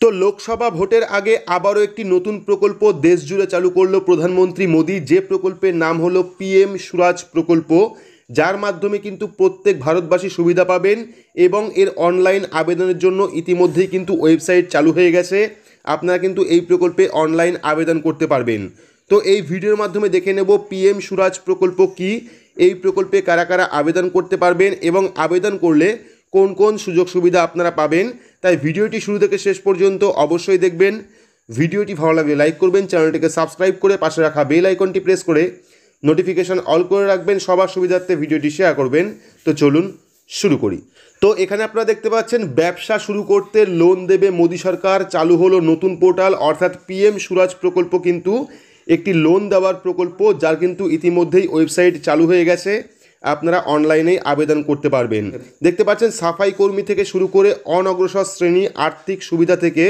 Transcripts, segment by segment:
তো লোকসভা ভোটের আগে আবারও একটি নতুন প্রকল্প দেশ জুড়ে চালু করলো প্রধানমন্ত্রী মোদী, যে প্রকল্পের নাম হলো পিএম সুরাজ প্রকল্প, যার মাধ্যমে কিন্তু প্রত্যেক ভারতবাসী সুবিধা পাবেন এবং এর অনলাইন আবেদনের জন্য ইতিমধ্যেই কিন্তু ওয়েবসাইট চালু হয়ে গেছে। আপনারা কিন্তু এই প্রকল্পে অনলাইন আবেদন করতে পারবেন। তো এই ভিডিওর মাধ্যমে দেখে নেব পিএম সুরাজ প্রকল্প কি, এই প্রকল্পে কারা কারা আবেদন করতে পারবেন এবং আবেদন করলে কোন কোন সুযোগ সুবিধা আপনারা পাবেন। তাই ভিডিওটি শুরু থেকে শেষ পর্যন্ত অবশ্যই দেখবেন। ভিডিওটি ভালো লাগলে লাইক করবেন, চ্যানেলটিকে সাবস্ক্রাইব করে পাশে রাখা বেল আইকনটি প্রেস করে নোটিফিকেশন অল করে রাখবেন, সবার সুবিধার্থে ভিডিওটি শেয়ার করবেন। তো চলুন শুরু করি। তো এখানে আপনারা দেখতে পাচ্ছেন ব্যবসা শুরু করতে লোন দেবে মোদী সরকার, চালু হলো নতুন পোর্টাল অর্থাৎ পিএম সুরাজ প্রকল্প কিন্তু একটি লোন দেওয়ার প্রকল্প, যার কিন্তু ইতিমধ্যেই ওয়েবসাইট চালু হয়ে গেছে। আপনারা অনলাইনে আবেদন করতে পারবেন। দেখতে পাচ্ছেন সাফাই কর্মী থেকে শুরু করে অনগ্রসর শ্রেণী আর্থিক সুবিধা থেকে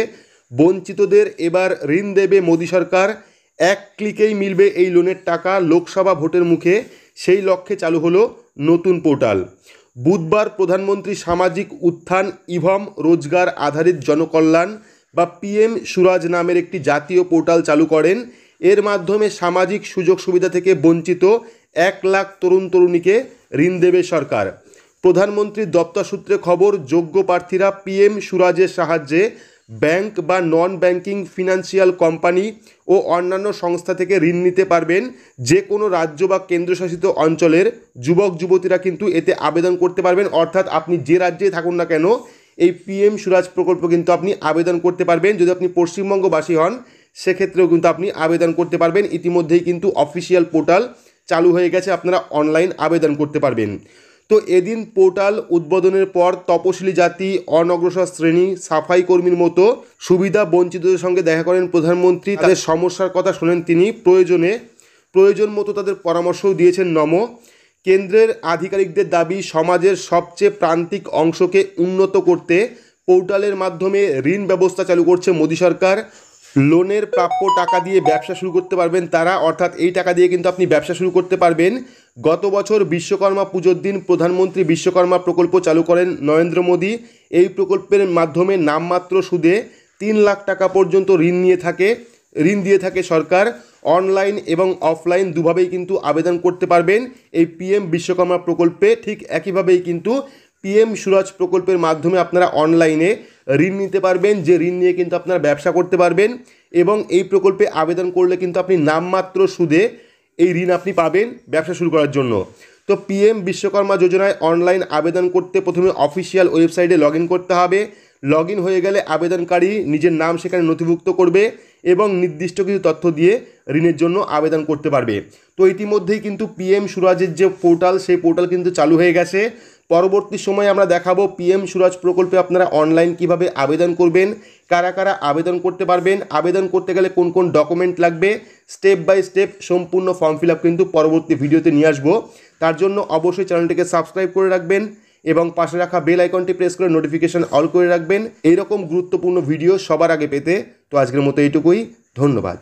বঞ্চিতদের এবার ঋণ দেবে মোদী সরকার। এক ক্লিকেই মিলবে এই লোনের টাকা। লোকসভা ভোটের মুখে সেই লক্ষ্যে চালু হলো নতুন পোর্টাল। বুধবার প্রধানমন্ত্রী সামাজিক উত্থান ইভম রোজগার আধারিত জনকল্যাণ বা পিএম সুরাজ নামের একটি জাতীয় পোর্টাল চালু করেন। এর মাধ্যমে সামাজিক সুযোগ সুবিধা থেকে বঞ্চিত 1 লাখ তরুণ তরুণীকে ঋণ দেবে সরকার। প্রধানমন্ত্রীর দপ্তর সূত্রে খবর, যোগ্য প্রার্থীরা পিএম সুরাজের সাহায্যে ব্যাংক বা নন ব্যাংকিং ফিনান্সিয়াল কোম্পানি ও অন্যান্য সংস্থা থেকে ঋণ নিতে পারবেন। যে কোনো রাজ্য বা কেন্দ্রশাসিত অঞ্চলের যুবক যুবতীরা কিন্তু এতে আবেদন করতে পারবেন। অর্থাৎ আপনি যে রাজ্যেই থাকুন না কেন, এই পিএম সুরাজ প্রকল্প কিন্তু আপনি আবেদন করতে পারবেন। যদি আপনি পশ্চিমবঙ্গবাসী হন সেক্ষেত্রেও কিন্তু আপনি আবেদন করতে পারবেন। ইতিমধ্যেই কিন্তু অফিসিয়াল পোর্টাল চালু হয়ে গেছে, আপনারা অনলাইন আবেদন করতে পারবেন। তো এদিন পোর্টাল উদ্বোধনের পর তপশিলি জাতি, অনগ্রসর শ্রেণী, সাফাই কর্মীর মতো সুবিধা বঞ্চিতদের সঙ্গে দেখা করেন প্রধানমন্ত্রী। তাদের সমস্যার কথা শোনেন তিনি, প্রয়োজন মতো তাদের পরামর্শও দিয়েছেন নমো। কেন্দ্রের আধিকারিকদের দাবি, সমাজের সবচেয়ে প্রান্তিক অংশকে উন্নত করতে পোর্টালের মাধ্যমে ঋণ ব্যবস্থা চালু করছে মোদী সরকার। লোনের প্রাপ্য টাকা দিয়ে ব্যবসা শুরু করতে পারবেন তারা, অর্থাৎ এই টাকা দিয়ে কিন্তু আপনি ব্যবসা শুরু করতে পারবেন। গত বছর বিশ্বকর্মা পুজোর দিন প্রধানমন্ত্রী বিশ্বকর্মা প্রকল্প চালু করেন নরেন্দ্র মোদী। এই প্রকল্পের মাধ্যমে নামমাত্র সুদে 3 লাখ টাকা পর্যন্ত ঋণ দিয়ে থাকে সরকার। অনলাইন এবং অফলাইন দুভাবেই কিন্তু আবেদন করতে পারবেন এই পিএম বিশ্বকর্মা প্রকল্পে। ঠিক একইভাবেই কিন্তু পিএম সুরাজ প্রকল্পের মাধ্যমে আপনারা অনলাইনে ঋণ নিতে পারবেন, যে ঋণ নিয়ে কিন্তু আপনারা ব্যবসা করতে পারবেন। এবং এই প্রকল্পে আবেদন করলে কিন্তু আপনি নামমাত্র সুদে এই ঋণ আপনি পাবেন ব্যবসা শুরু করার জন্য। তো পিএম বিশ্বকর্মা যোজনায় অনলাইন আবেদন করতে প্রথমে অফিসিয়াল ওয়েবসাইটে লগ ইন করতে হবে। লগ ইন হয়ে গেলে আবেদনকারী নিজের নাম সেখানে নথিভুক্ত করবে এবং নির্দিষ্ট কিছু তথ্য দিয়ে ঋণের জন্য আবেদন করতে পারবে। তো ইতিমধ্যেই কিন্তু পিএম সুরাজের যে পোর্টাল, সেই পোর্টাল কিন্তু চালু হয়ে গেছে। পরবর্তী সময়ে আমরা দেখাবো পিএম সুরাজ প্রকল্পে আপনারা অনলাইন কিভাবে আবেদন করবেন, কারা কারা আবেদন করতে পারবেন, আবেদন করতে গেলে কোন কোন ডকুমেন্ট লাগবে, স্টেপ বাই স্টেপ সম্পূর্ণ ফর্ম ফিল আপ কিন্তু পরবর্তী ভিডিওতে নিয়ে আসবো। তার জন্য অবশ্যই চ্যানেলটিকে সাবস্ক্রাইব করে রাখবেন এবং পাশে রাখা বেল আইকনটি প্রেস করে নোটিফিকেশন অল করে রাখবেন এইরকম গুরুত্বপূর্ণ ভিডিও সবার আগে পেতে। তো আজকের মতো এইটুকুই, ধন্যবাদ।